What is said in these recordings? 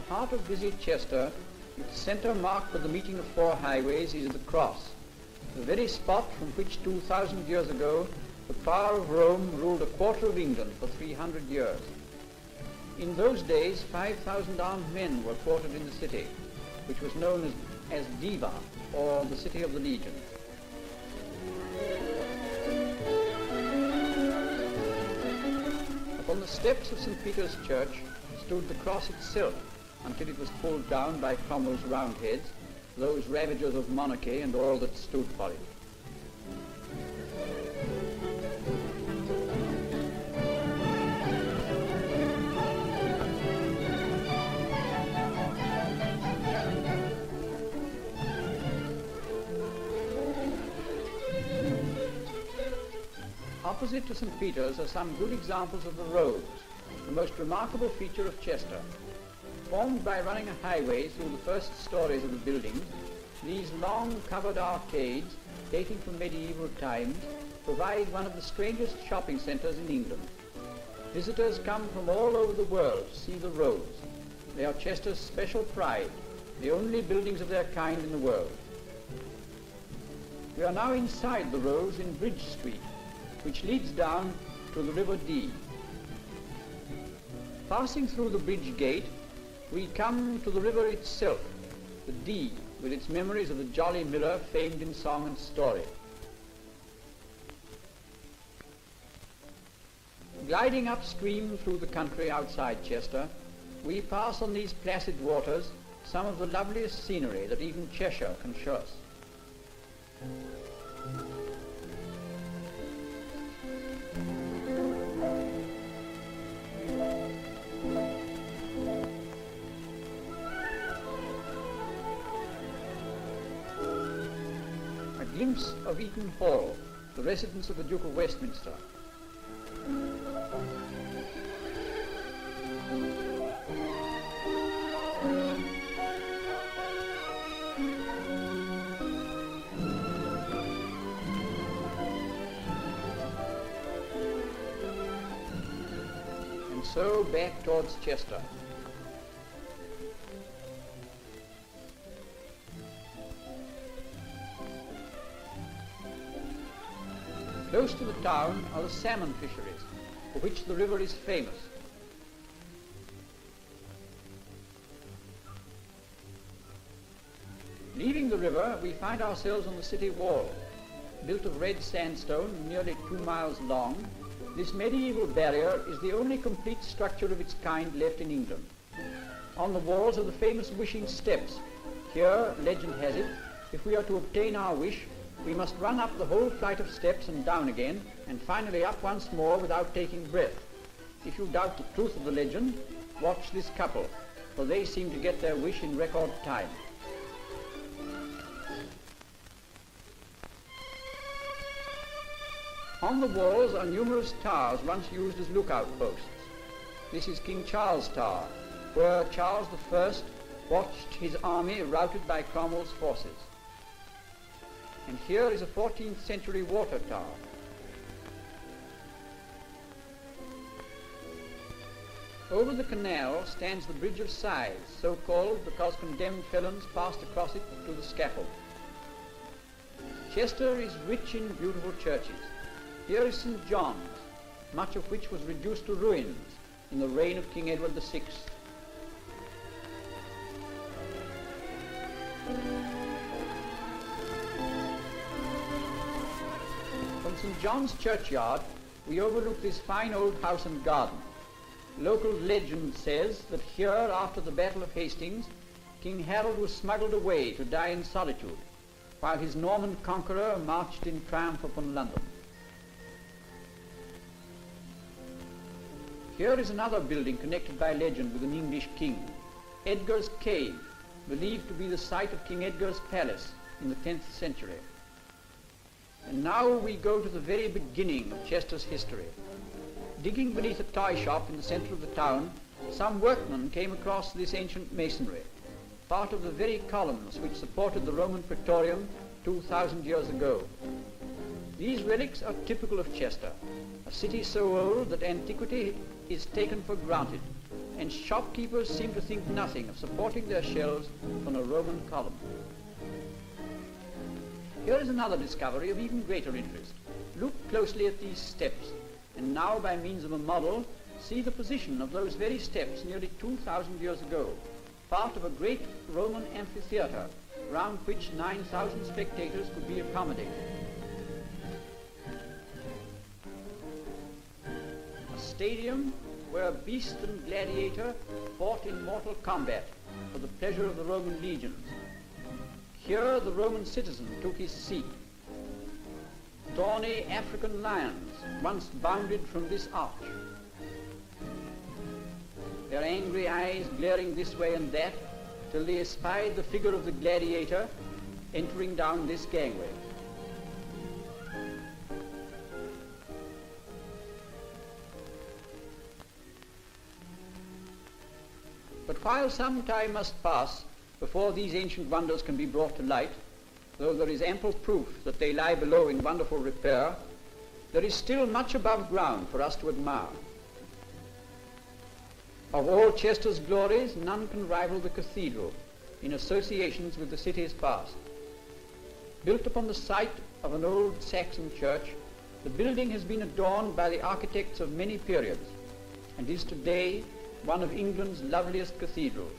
heart of busy Chester, its centre marked for the meeting of four highways, is the cross, the very spot from which 2,000 years ago the power of Rome ruled a quarter of England for 300 years. In those days, 5,000 armed men were quartered in the city, which was known as Diva, or the City of the Legion. Upon the steps of St. Peter's Church stood the cross itself, until it was pulled down by Cromwell's Roundheads, those ravagers of monarchy and all that stood for it. Opposite to St. Peter's are some good examples of the roads, the most remarkable feature of Chester. Formed by running a highway through the first stories of the buildings, these long covered arcades, dating from medieval times, provide one of the strangest shopping centres in England. Visitors come from all over the world to see the roads. They are Chester's special pride, the only buildings of their kind in the world. We are now inside the roads in Bridge Street, which leads down to the River Dee. Passing through the bridge gate, we come to the river itself, the Dee, with its memories of the jolly miller famed in song and story. Gliding upstream through the country outside Chester, we pass on these placid waters some of the loveliest scenery that even Cheshire can show us. A glimpse of Eaton Hall, the residence of the Duke of Westminster. And so back towards Chester. Close to the town are the salmon fisheries, for which the river is famous. Leaving the river, we find ourselves on the city wall. Built of red sandstone, nearly 2 miles long, this medieval barrier is the only complete structure of its kind left in England. On the walls are the famous wishing steps. Here, legend has it, if we are to obtain our wish, we must run up the whole flight of steps and down again, and finally up once more without taking breath. If you doubt the truth of the legend, watch this couple, for they seem to get their wish in record time. On the walls are numerous towers once used as lookout posts. This is King Charles Tower, where Charles I watched his army routed by Cromwell's forces. And here is a 14th century water tower. Over the canal stands the Bridge of Sighs, so called because condemned felons passed across it to the scaffold. Chester is rich in beautiful churches. Here is St. John's, much of which was reduced to ruins in the reign of King Edward VI. From St. John's churchyard, we overlook this fine old house and garden. Local legend says that here, after the Battle of Hastings, King Harold was smuggled away to die in solitude, while his Norman conqueror marched in triumph upon London. Here is another building connected by legend with an English king, Edgar's Cave, believed to be the site of King Edgar's palace in the 10th century. And now we go to the very beginning of Chester's history. Digging beneath a toy shop in the centre of the town, some workmen came across this ancient masonry, part of the very columns which supported the Roman Praetorium 2,000 years ago. These relics are typical of Chester, a city so old that antiquity is taken for granted, and shopkeepers seem to think nothing of supporting their shelves on a Roman column. Here is another discovery of even greater interest. Look closely at these steps, and now by means of a model, see the position of those very steps nearly 2,000 years ago, part of a great Roman amphitheatre, round which 9,000 spectators could be accommodated. A stadium where beast and gladiator fought in mortal combat for the pleasure of the Roman legions. Here the Roman citizen took his seat. Tawny African lions once bounded from this arch, their angry eyes glaring this way and that till they espied the figure of the gladiator entering down this gangway. But while some time must pass before these ancient wonders can be brought to light, though there is ample proof that they lie below in wonderful repair, there is still much above ground for us to admire. Of all Chester's glories, none can rival the Cathedral in associations with the city's past. Built upon the site of an old Saxon church, the building has been adorned by the architects of many periods and is today one of England's loveliest cathedrals.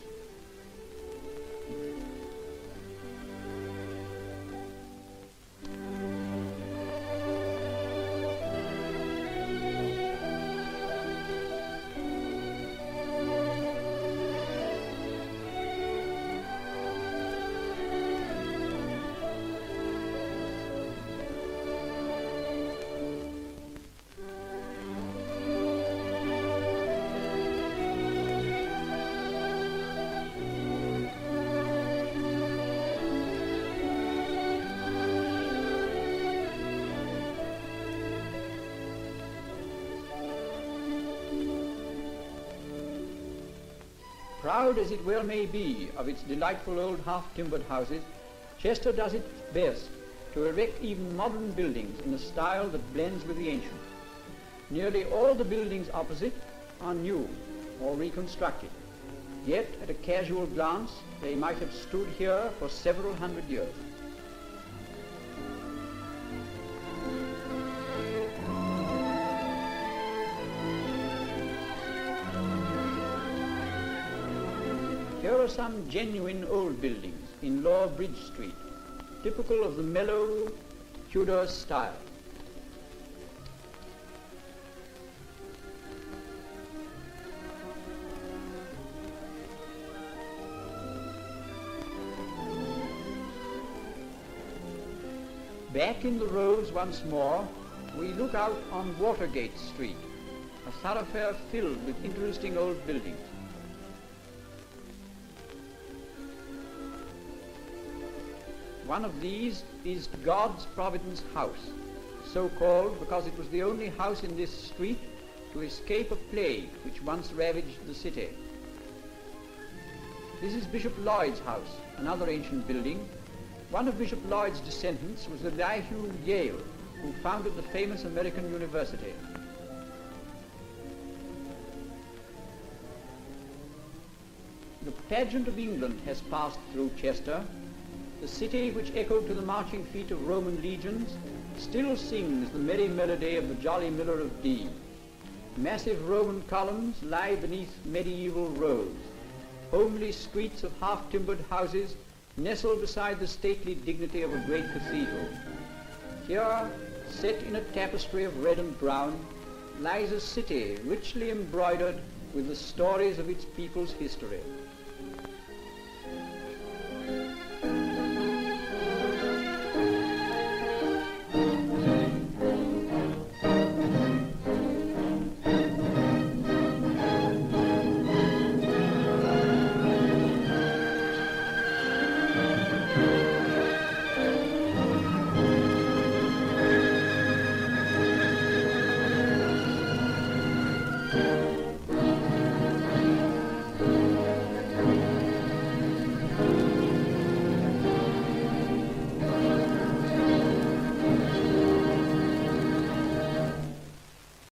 Proud as it well may be of its delightful old half-timbered houses, Chester does its best to erect even modern buildings in a style that blends with the ancient. Nearly all the buildings opposite are new or reconstructed, yet at a casual glance they might have stood here for several hundred years. Here are some genuine old buildings in Lower Bridge Street, typical of the mellow Tudor style. Back in the rows once more, we look out on Watergate Street, a thoroughfare filled with interesting old buildings. One of these is God's Providence House, so called because it was the only house in this street to escape a plague which once ravaged the city. This is Bishop Lloyd's house, another ancient building. One of Bishop Lloyd's descendants was Elihu Yale, who founded the famous American university. The pageant of England has passed through Chester. The city, which echoed to the marching feet of Roman legions, still sings the merry melody of the Jolly Miller of Dee. Massive Roman columns lie beneath medieval rows. Homely streets of half-timbered houses nestle beside the stately dignity of a great cathedral. Here, set in a tapestry of red and brown, lies a city richly embroidered with the stories of its people's history.